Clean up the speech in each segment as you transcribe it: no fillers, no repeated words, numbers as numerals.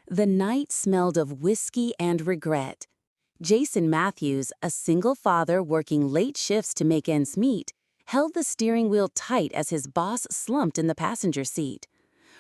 The night smelled of whiskey and regret. Jason Matthews, a single father working late shifts to make ends meet, held the steering wheel tight as his boss slumped in the passenger seat.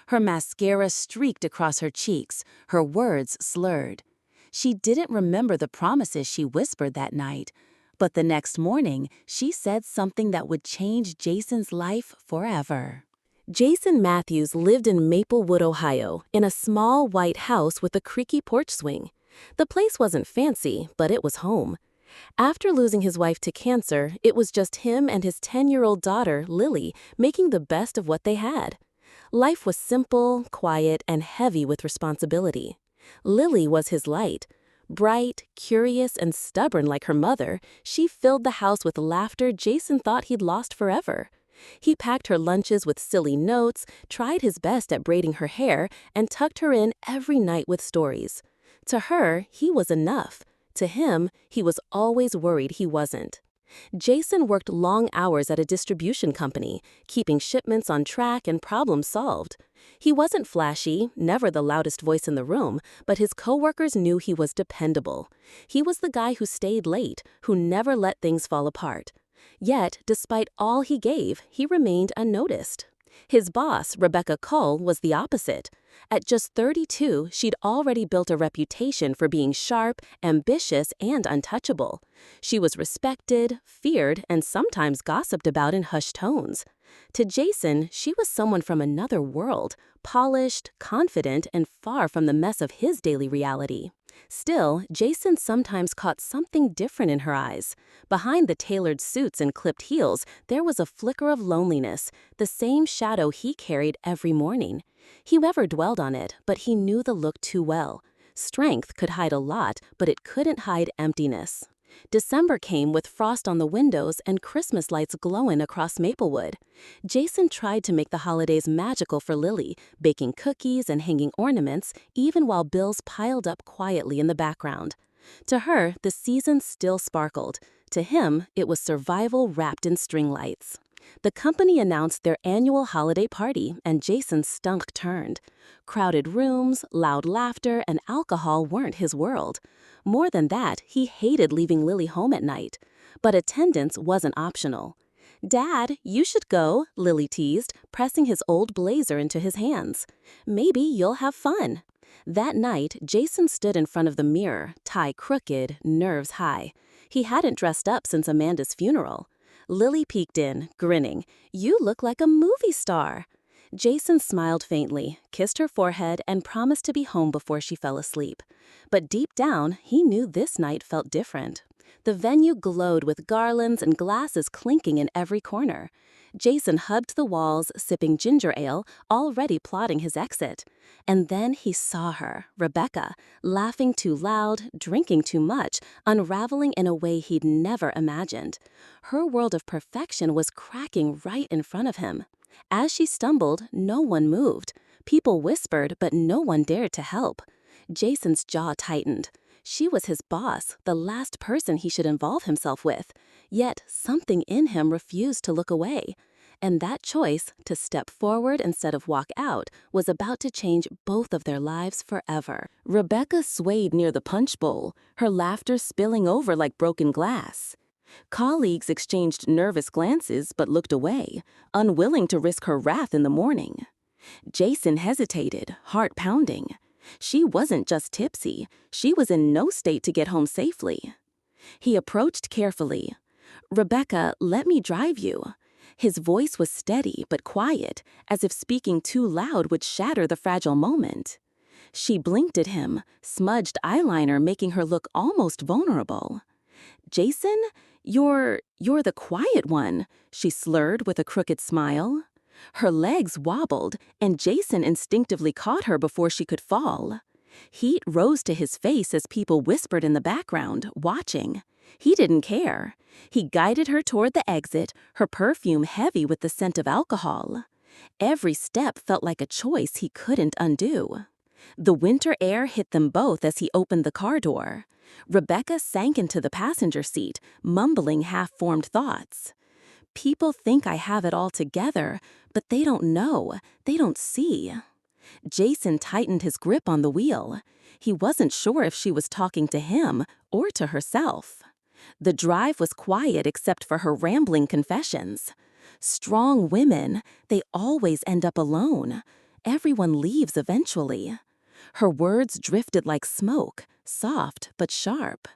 Her mascara streaked across her cheeks, her words slurred. She didn't remember the promises she whispered that night, but the next morning she said something that would change Jason's life forever. Jason Matthews lived in Maplewood, Ohio, in a small white house with a creaky porch swing. The place wasn't fancy, but it was home. After losing his wife to cancer, it was just him and his 10-year-old daughter, Lily, making the best of what they had. Life was simple, quiet, and heavy with responsibility. Lily was his light. Bright, curious, and stubborn like her mother, she filled the house with laughter Jason thought he'd lost forever. He packed her lunches with silly notes, tried his best at braiding her hair, and tucked her in every night with stories. To her, he was enough. To him, he was always worried he wasn't. Jason worked long hours at a distribution company, keeping shipments on track and problems solved. He wasn't flashy, never the loudest voice in the room, but his coworkers knew he was dependable. He was the guy who stayed late, who never let things fall apart. Yet, despite all he gave, he remained unnoticed. His boss, Rebecca Cull, was the opposite. At just 32, she'd already built a reputation for being sharp, ambitious, and untouchable. She was respected, feared, and sometimes gossiped about in hushed tones. To Jason, she was someone from another world, polished, confident, and far from the mess of his daily reality. Still, Jason sometimes caught something different in her eyes. Behind the tailored suits and clipped heels, there was a flicker of loneliness, the same shadow he carried every morning. He never dwelled on it, but he knew the look too well. Strength could hide a lot, but it couldn't hide emptiness. December came with frost on the windows and Christmas lights glowing across Maplewood. Jason tried to make the holidays magical for Lily, baking cookies and hanging ornaments, even while bills piled up quietly in the background. To her, the season still sparkled. To him, it was survival wrapped in string lights. The company announced their annual holiday party, and Jason's stomach turned. Crowded rooms, loud laughter, and alcohol weren't his world. More than that, he hated leaving Lily home at night. But attendance wasn't optional. "Dad, you should go," Lily teased, pressing his old blazer into his hands. "Maybe you'll have fun." That night, Jason stood in front of the mirror, tie crooked, nerves high. He hadn't dressed up since Amanda's funeral. Lily peeked in, grinning. "You look like a movie star." Jason smiled faintly, kissed her forehead, and promised to be home before she fell asleep. But deep down, he knew this night felt different. The venue glowed with garlands and glasses clinking in every corner. Jason hugged the walls, sipping ginger ale, already plotting his exit. And then he saw her, Rebecca, laughing too loud, drinking too much, unraveling in a way he'd never imagined. Her world of perfection was cracking right in front of him. As she stumbled, no one moved. People whispered, but no one dared to help. Jason's jaw tightened. She was his boss, the last person he should involve himself with. Yet something in him refused to look away. And that choice, to step forward instead of walk out, was about to change both of their lives forever. Rebecca swayed near the punch bowl, her laughter spilling over like broken glass. Colleagues exchanged nervous glances but looked away, unwilling to risk her wrath in the morning. Jason hesitated, heart pounding. She wasn't just tipsy, she was in no state to get home safely. He approached carefully. "Rebecca, let me drive you." His voice was steady but quiet, as if speaking too loud would shatter the fragile moment. She blinked at him, smudged eyeliner making her look almost vulnerable. "Jason, you're the quiet one," she slurred with a crooked smile. Her legs wobbled, and Jason instinctively caught her before she could fall. Heat rose to his face as people whispered in the background, watching. He didn't care. He guided her toward the exit, her perfume heavy with the scent of alcohol. Every step felt like a choice he couldn't undo. The winter air hit them both as he opened the car door. Rebecca sank into the passenger seat, mumbling half-formed thoughts. "People think I have it all together, but they don't know, they don't see." Jason tightened his grip on the wheel. He wasn't sure if she was talking to him or to herself. The drive was quiet except for her rambling confessions. Strong women, they always end up alone. Everyone leaves eventually. Her words drifted like smoke, soft but sharp.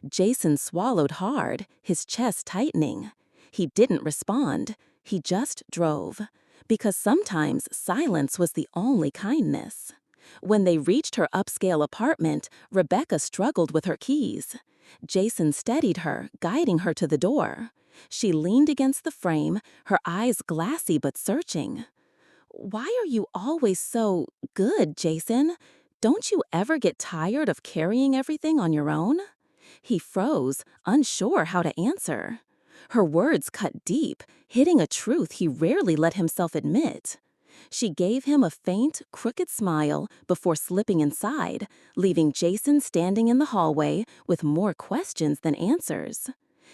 Jason swallowed hard, his chest tightening. He didn't respond. He just drove. Because sometimes silence was the only kindness. When they reached her upscale apartment, Rebecca struggled with her keys. Jason steadied her, guiding her to the door. She leaned against the frame, her eyes glassy but searching. "Why are you always so good, Jason? Don't you ever get tired of carrying everything on your own?" He froze, unsure how to answer. Her words cut deep, hitting a truth he rarely let himself admit. She gave him a faint, crooked smile before slipping inside, leaving Jason standing in the hallway with more questions than answers.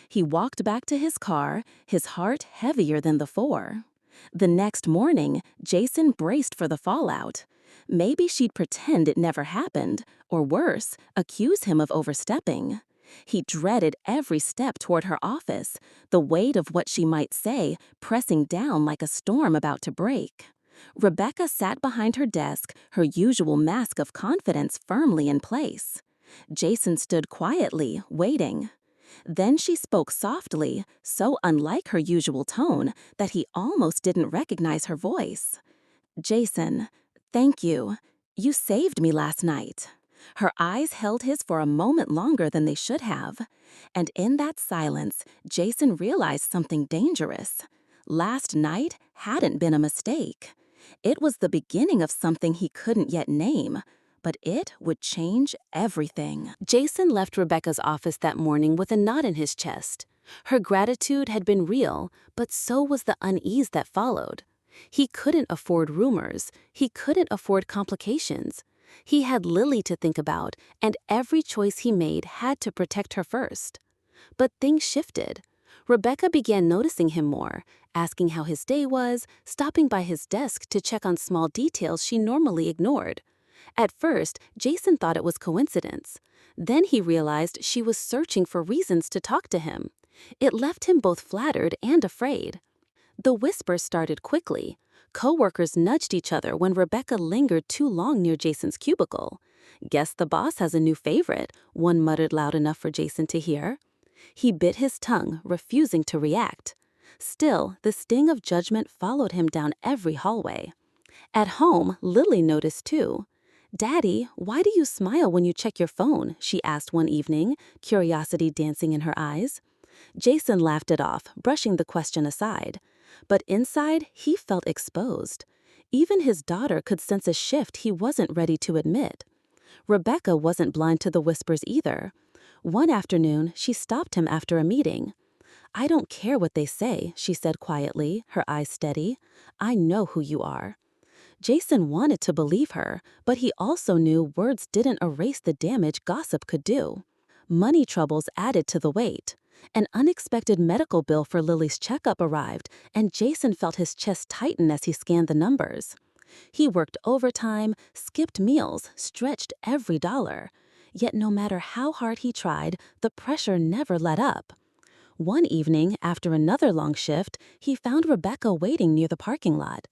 He walked back to his car, his heart heavier than before. The next morning, Jason braced for the fallout. Maybe she'd pretend it never happened, or worse, accuse him of overstepping. He dreaded every step toward her office, the weight of what she might say pressing down like a storm about to break. Rebecca sat behind her desk, her usual mask of confidence firmly in place. Jason stood quietly, waiting. Then she spoke softly, so unlike her usual tone that he almost didn't recognize her voice. "Jason, thank you. You saved me last night." Her eyes held his for a moment longer than they should have. And in that silence, Jason realized something dangerous. Last night hadn't been a mistake. It was the beginning of something he couldn't yet name, but it would change everything. Jason left Rebecca's office that morning with a knot in his chest. Her gratitude had been real, but so was the unease that followed. He couldn't afford rumors. He couldn't afford complications. He had Lily to think about, and every choice he made had to protect her first. But things shifted. Rebecca began noticing him more, asking how his day was, stopping by his desk to check on small details she normally ignored. At first, Jason thought it was coincidence. Then he realized she was searching for reasons to talk to him. It left him both flattered and afraid. The whispers started quickly. Coworkers nudged each other when Rebecca lingered too long near Jason's cubicle. "Guess the boss has a new favorite," one muttered loud enough for Jason to hear. He bit his tongue, refusing to react. Still, the sting of judgment followed him down every hallway. At home, Lily noticed too. "Daddy, why do you smile when you check your phone?" she asked one evening, curiosity dancing in her eyes. Jason laughed it off, brushing the question aside. But inside, he felt exposed. Even his daughter could sense a shift he wasn't ready to admit. Rebecca wasn't blind to the whispers either. One afternoon, she stopped him after a meeting. "I don't care what they say," she said quietly, her eyes steady. "I know who you are." Jason wanted to believe her, but he also knew words didn't erase the damage gossip could do. Money troubles added to the weight. An unexpected medical bill for Lily's checkup arrived, and Jason felt his chest tighten as he scanned the numbers. He worked overtime, skipped meals, stretched every dollar. Yet no matter how hard he tried, the pressure never let up. One evening, after another long shift, he found Rebecca waiting near the parking lot.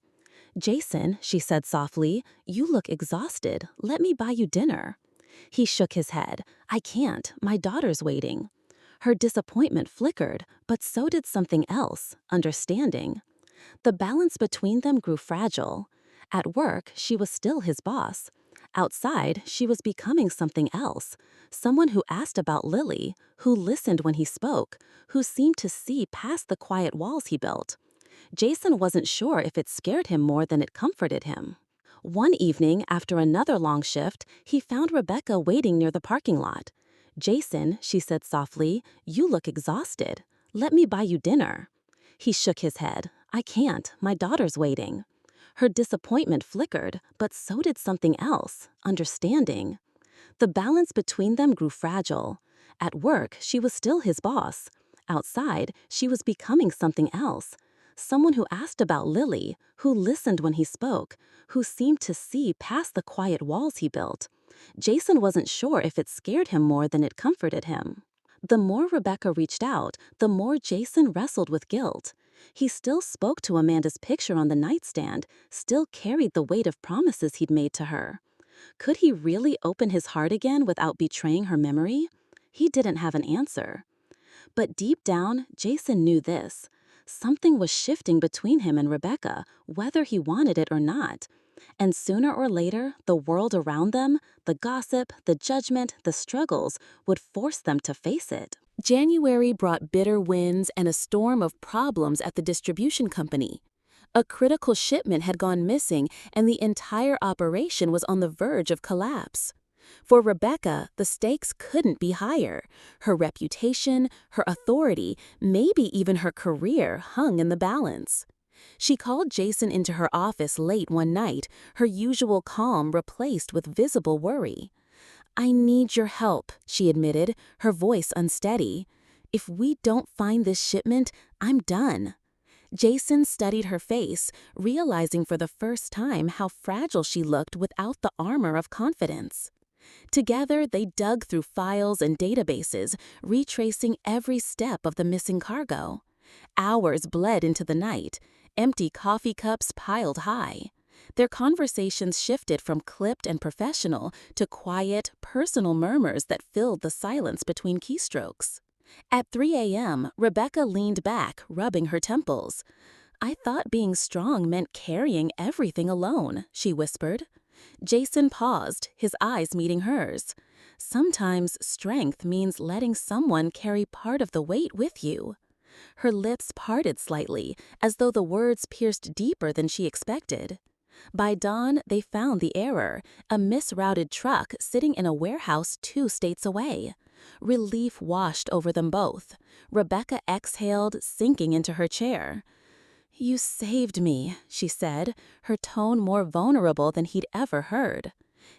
"Jason," she said softly, "you look exhausted. Let me buy you dinner." He shook his head. "I can't. My daughter's waiting." Her disappointment flickered, but so did something else, understanding. The balance between them grew fragile. At work, she was still his boss. Outside, she was becoming something else. Someone who asked about Lily, who listened when he spoke, who seemed to see past the quiet walls he built. Jason wasn't sure if it scared him more than it comforted him. One evening, after another long shift, he found Rebecca waiting near the parking lot. "Jason," she said softly, "you look exhausted. Let me buy you dinner." He shook his head. "I can't. My daughter's waiting." Her disappointment flickered, but so did something else, understanding. The balance between them grew fragile. At work, she was still his boss. Outside, she was becoming something else. Someone who asked about Lily, who listened when he spoke, who seemed to see past the quiet walls he built. Jason wasn't sure if it scared him more than it comforted him. The more Rebecca reached out, the more Jason wrestled with guilt. He still spoke to Amanda's picture on the nightstand, still carried the weight of promises he'd made to her. Could he really open his heart again without betraying her memory? He didn't have an answer. But deep down, Jason knew this. Something was shifting between him and Rebecca, whether he wanted it or not. And sooner or later, the world around them, the gossip, the judgment, the struggles, would force them to face it. January brought bitter winds and a storm of problems at the distribution company. A critical shipment had gone missing, and the entire operation was on the verge of collapse. For Rebecca, the stakes couldn't be higher. Her reputation, her authority, maybe even her career hung in the balance. She called Jason into her office late one night, her usual calm replaced with visible worry. "I need your help," she admitted, her voice unsteady. "If we don't find this shipment, I'm done." Jason studied her face, realizing for the first time how fragile she looked without the armor of confidence. Together, they dug through files and databases, retracing every step of the missing cargo. Hours bled into the night, empty coffee cups piled high. Their conversations shifted from clipped and professional to quiet, personal murmurs that filled the silence between keystrokes. At 3 a.m., Rebecca leaned back, rubbing her temples. "I thought being strong meant carrying everything alone," she whispered. Jason paused, his eyes meeting hers. "Sometimes strength means letting someone carry part of the weight with you." Her lips parted slightly, as though the words pierced deeper than she expected. By dawn, they found the error, a misrouted truck sitting in a warehouse 2 states away. Relief washed over them both. Rebecca exhaled, sinking into her chair. "You saved me," she said, her tone more vulnerable than he'd ever heard.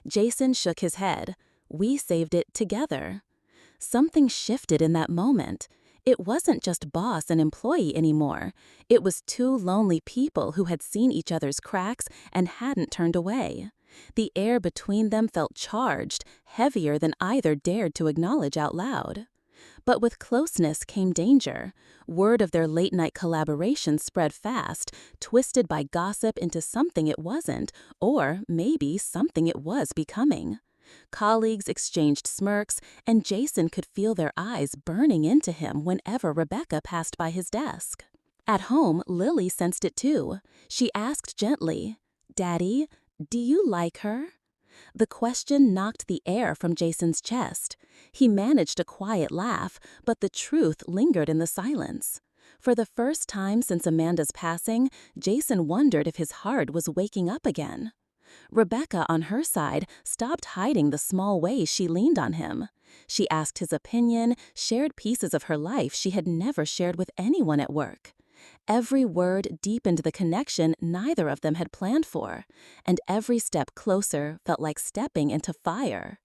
Jason shook his head. "We saved it together." Something shifted in that moment. It wasn't just boss and employee anymore. It was 2 lonely people who had seen each other's cracks and hadn't turned away. The air between them felt charged, heavier than either dared to acknowledge out loud. But with closeness came danger. Word of their late-night collaboration spread fast, twisted by gossip into something it wasn't, or maybe something it was becoming. Colleagues exchanged smirks, and Jason could feel their eyes burning into him whenever Rebecca passed by his desk. At home, Lily sensed it too. She asked gently, "Daddy, do you like her?" The question knocked the air from Jason's chest. He managed a quiet laugh, but the truth lingered in the silence. For the first time since Amanda's passing, Jason wondered if his heart was waking up again. Rebecca, on her side, stopped hiding the small ways she leaned on him. She asked his opinion, shared pieces of her life she had never shared with anyone at work. Every word deepened the connection neither of them had planned for, and every step closer felt like stepping into fire.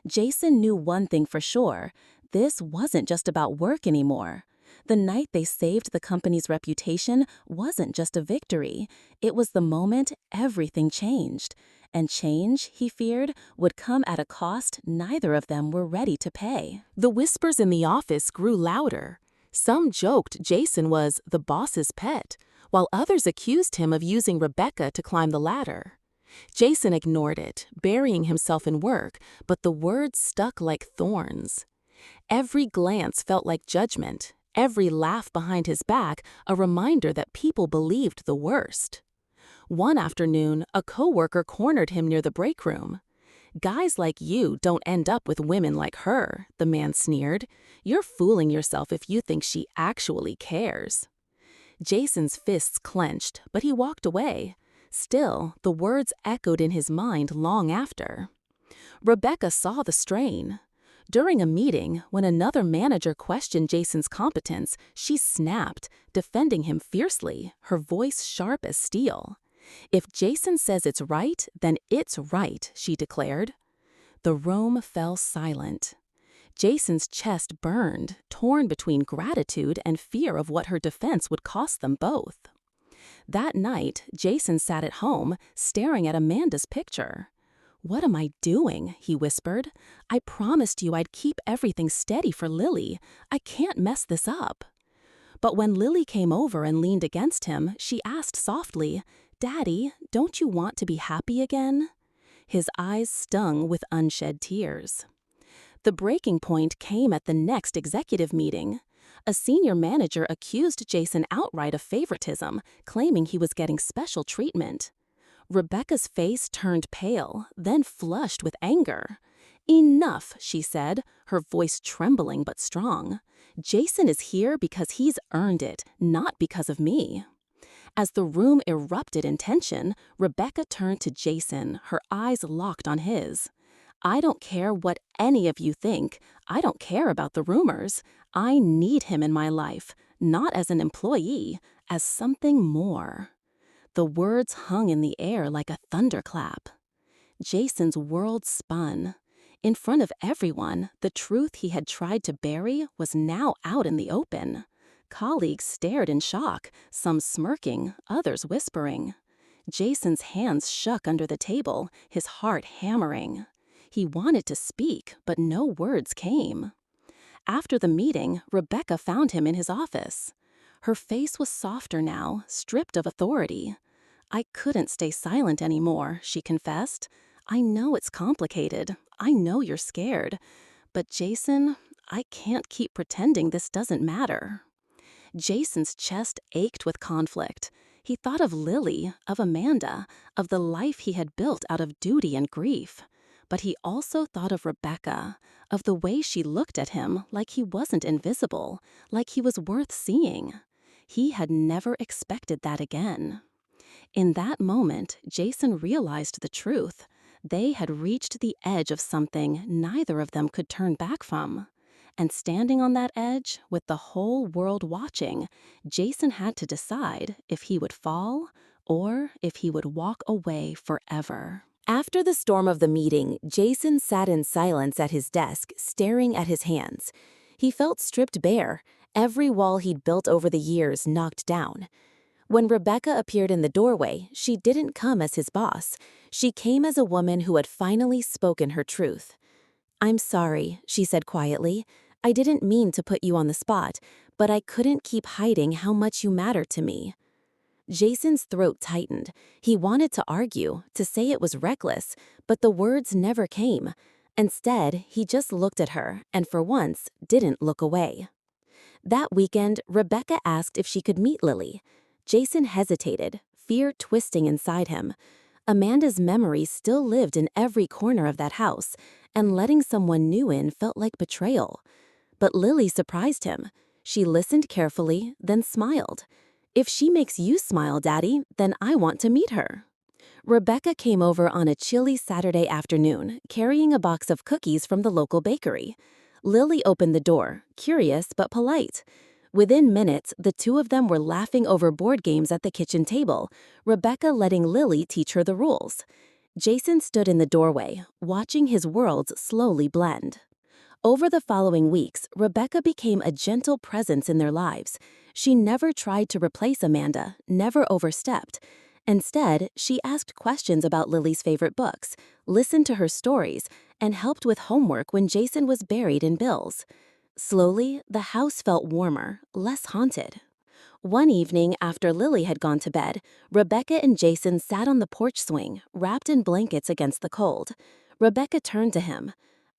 Jason knew one thing for sure: this wasn't just about work anymore. The night they saved the company's reputation wasn't just a victory. It was the moment everything changed. And change, he feared, would come at a cost neither of them were ready to pay. The whispers in the office grew louder. Some joked Jason was the boss's pet, while others accused him of using Rebecca to climb the ladder. Jason ignored it, burying himself in work, but the words stuck like thorns. Every glance felt like judgment, every laugh behind his back a reminder that people believed the worst. One afternoon, a coworker cornered him near the break room. "Guys like you don't end up with women like her," the man sneered. "You're fooling yourself if you think she actually cares." Jason's fists clenched, but he walked away. Still, the words echoed in his mind long after. Rebecca saw the strain. During a meeting, when another manager questioned Jason's competence, she snapped, defending him fiercely, her voice sharp as steel. "If Jason says it's right, then it's right," she declared. The room fell silent. Jason's chest burned, torn between gratitude and fear of what her defense would cost them both. That night, Jason sat at home, staring at Amanda's picture. "What am I doing?" he whispered. "I promised you I'd keep everything steady for Lily. I can't mess this up." But when Lily came over and leaned against him, she asked softly, "Daddy, don't you want to be happy again?" His eyes stung with unshed tears. The breaking point came at the next executive meeting. A senior manager accused Jason outright of favoritism, claiming he was getting special treatment. Rebecca's face turned pale, then flushed with anger. "Enough," she said, her voice trembling but strong. "Jason is here because he's earned it, not because of me." As the room erupted in tension, Rebecca turned to Jason, her eyes locked on his. "I don't care what any of you think. I don't care about the rumors. I need him in my life, not as an employee, as something more." The words hung in the air like a thunderclap. Jason's world spun. In front of everyone, the truth he had tried to bury was now out in the open. Colleagues stared in shock, some smirking, others whispering. Jason's hands shook under the table, his heart hammering. He wanted to speak, but no words came. After the meeting, Rebecca found him in his office. Her face was softer now, stripped of authority. "I couldn't stay silent anymore," she confessed. "I know it's complicated. I know you're scared. But Jason, I can't keep pretending this doesn't matter." Jason's chest ached with conflict. He thought of Lily, of Amanda, of the life he had built out of duty and grief. But he also thought of Rebecca, of the way she looked at him like he wasn't invisible, like he was worth seeing. He had never expected that again. In that moment, Jason realized the truth. They had reached the edge of something neither of them could turn back from. And standing on that edge, with the whole world watching, Jason had to decide if he would fall or if he would walk away forever. After the storm of the meeting, Jason sat in silence at his desk, staring at his hands. He felt stripped bare, every wall he'd built over the years knocked down. When Rebecca appeared in the doorway, she didn't come as his boss. She came as a woman who had finally spoken her truth. "I'm sorry," she said quietly. "I didn't mean to put you on the spot, but I couldn't keep hiding how much you matter to me." Jason's throat tightened. He wanted to argue, to say it was reckless, but the words never came. Instead, he just looked at her and for once didn't look away. That weekend, Rebecca asked if she could meet Lily. Jason hesitated, fear twisting inside him. Amanda's memories still lived in every corner of that house, and letting someone new in felt like betrayal. But Lily surprised him. She listened carefully, then smiled. "If she makes you smile, Daddy, then I want to meet her." Rebecca came over on a chilly Saturday afternoon, carrying a box of cookies from the local bakery. Lily opened the door, curious but polite. Within minutes, the two of them were laughing over board games at the kitchen table, Rebecca letting Lily teach her the rules. Jason stood in the doorway, watching his worlds slowly blend. Over the following weeks, Rebecca became a gentle presence in their lives. She never tried to replace Amanda, never overstepped. Instead, she asked questions about Lily's favorite books, listened to her stories, and helped with homework when Jason was buried in bills. Slowly, the house felt warmer, less haunted. One evening after Lily had gone to bed, Rebecca and Jason sat on the porch swing, wrapped in blankets against the cold. Rebecca turned to him.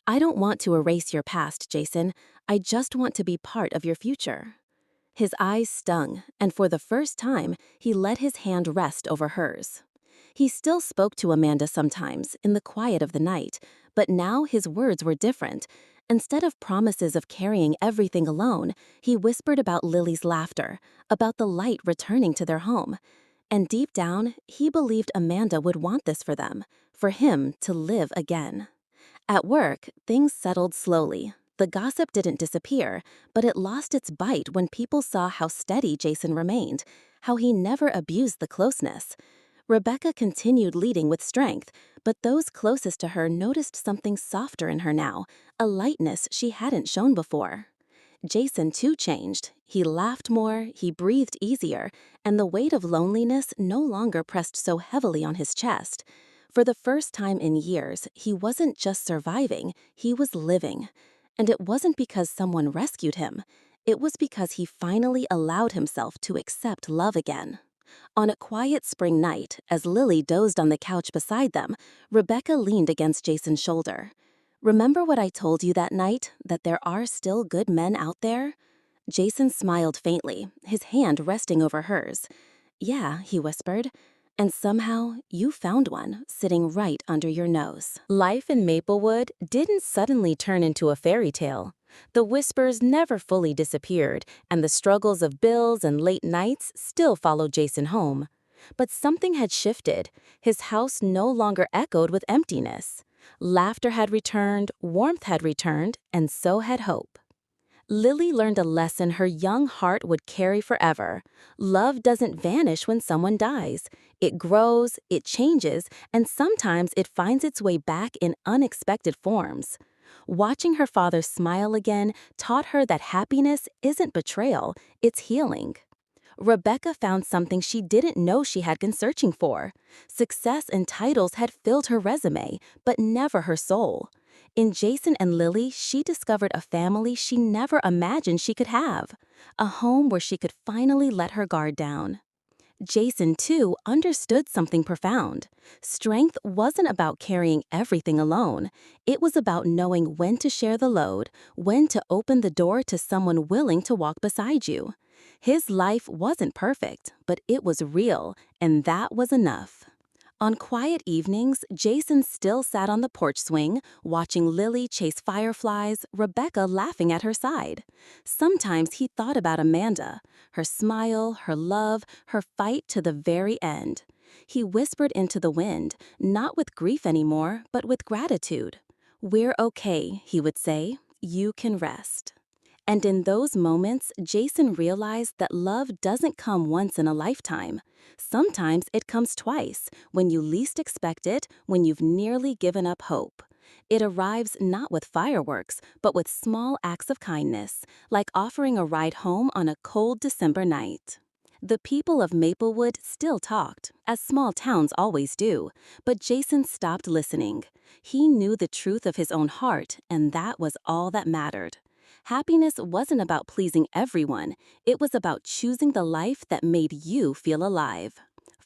"I don't want to erase your past, Jason. I just want to be part of your future." His eyes stung, and for the first time, he let his hand rest over hers. He still spoke to Amanda sometimes, in the quiet of the night, but now his words were different. Instead of promises of carrying everything alone, he whispered about Lily's laughter, about the light returning to their home. And deep down, he believed Amanda would want this for them, for him to live again. At work, things settled slowly. The gossip didn't disappear, but it lost its bite when people saw how steady Jason remained, how he never abused the closeness. Rebecca continued leading with strength, but those closest to her noticed something softer in her now, a lightness she hadn't shown before. Jason too changed. He laughed more, he breathed easier, and the weight of loneliness no longer pressed so heavily on his chest. For the first time in years, he wasn't just surviving, he was living. And it wasn't because someone rescued him. It was because he finally allowed himself to accept love again. On a quiet spring night, as Lily dozed on the couch beside them, Rebecca leaned against Jason's shoulder. "Remember what I told you that night, that there are still good men out there?" Jason smiled faintly, his hand resting over hers. "Yeah," he whispered. "And somehow, you found one, sitting right under your nose." Life in Maplewood didn't suddenly turn into a fairy tale. The whispers never fully disappeared, and the struggles of bills and late nights still followed Jason home. But something had shifted. His house no longer echoed with emptiness. Laughter had returned, warmth had returned, and so had hope. Lily learned a lesson her young heart would carry forever. Love doesn't vanish when someone dies. It grows, it changes, and sometimes it finds its way back in unexpected forms. Watching her father smile again taught her that happiness isn't betrayal, it's healing. Rebecca found something she didn't know she had been searching for. Success and titles had filled her resume, but never her soul. In Jason and Lily, she discovered a family she never imagined she could have. A home where she could finally let her guard down. Jason, too, understood something profound. Strength wasn't about carrying everything alone. It was about knowing when to share the load, when to open the door to someone willing to walk beside you. His life wasn't perfect, but it was real, and that was enough. On quiet evenings, Jason still sat on the porch swing, watching Lily chase fireflies, Rebecca laughing at her side. Sometimes he thought about Amanda, her smile, her love, her fight to the very end. He whispered into the wind, not with grief anymore, but with gratitude. "We're okay," he would say. "You can rest." And in those moments, Jason realized that love doesn't come once in a lifetime. Sometimes it comes twice, when you least expect it, when you've nearly given up hope. It arrives not with fireworks, but with small acts of kindness, like offering a ride home on a cold December night. The people of Maplewood still talked, as small towns always do, but Jason stopped listening. He knew the truth of his own heart, and that was all that mattered. Happiness wasn't about pleasing everyone, it was about choosing the life that made you feel alive.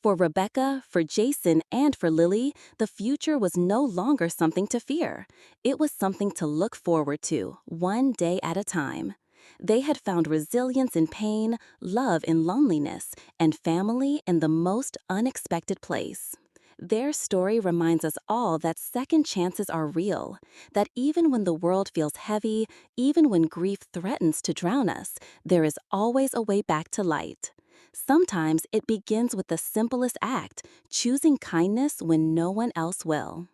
For Rebecca, for Jason, and for Lily, the future was no longer something to fear. It was something to look forward to, one day at a time. They had found resilience in pain, love in loneliness, and family in the most unexpected place. Their story reminds us all that second chances are real, that even when the world feels heavy, even when grief threatens to drown us, there is always a way back to light. Sometimes it begins with the simplest act, choosing kindness when no one else will.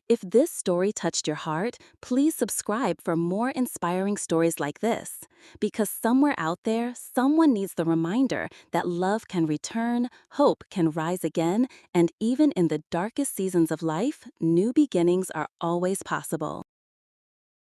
If this story touched your heart, please subscribe for more inspiring stories like this. Because somewhere out there, someone needs the reminder that love can return, hope can rise again, and even in the darkest seasons of life, new beginnings are always possible.